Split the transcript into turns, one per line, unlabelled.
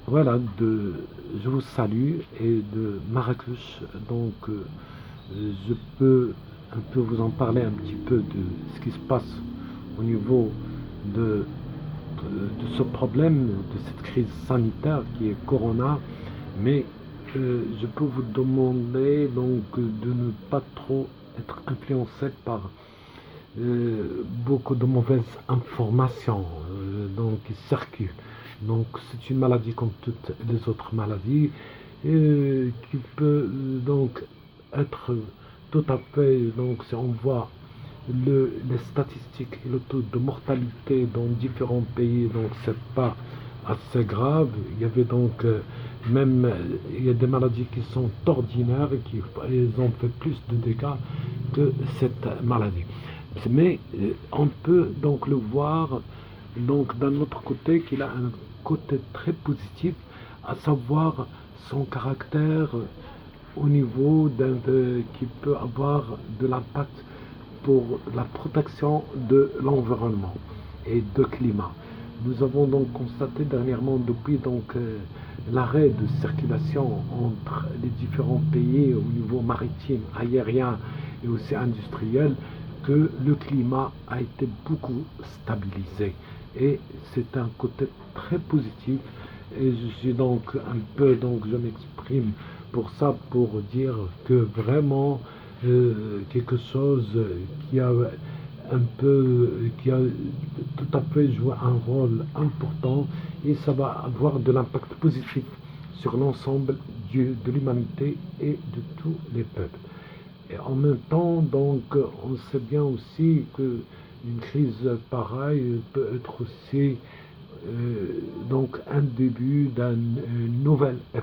Voilà, je vous salue et de Marrakech. Donc, je peux un peu vous en parler un petit peu de ce qui se passe au niveau de, de ce problème, de cette crise sanitaire qui est Corona. Mais je peux vous demander donc de ne pas trop être influencé par beaucoup de mauvaises informations qui circulent. Donc c'est une maladie comme toutes les autres maladies qui peut donc être tout à fait, donc si on voit les statistiques et le taux de mortalité dans différents pays, donc c'est pas assez grave. Il y avait donc même il y a des maladies qui sont ordinaires et qui ils ont fait plus de dégâts que cette maladie. Mais on peut donc le voir donc d'un autre côté qu'il a un côté très positif, à savoir son caractère au niveau qui peut avoir de l'impact pour la protection de l'environnement et de climat. Nous avons donc constaté dernièrement, depuis l'arrêt de circulation entre les différents pays au niveau maritime, aérien et aussi industriel, que le climat a été beaucoup stabilisé. Et c'est un côté très positif. Et je suis donc un peu, donc je m'exprime pour ça, pour dire que vraiment quelque chose qui a qui a tout à fait joué un rôle important, et ça va avoir de l'impact positif sur l'ensemble de l'humanité et de tous les peuples. Et en même temps, donc, on sait bien aussi que une crise pareille peut être aussi donc un début d'une nouvelle époque.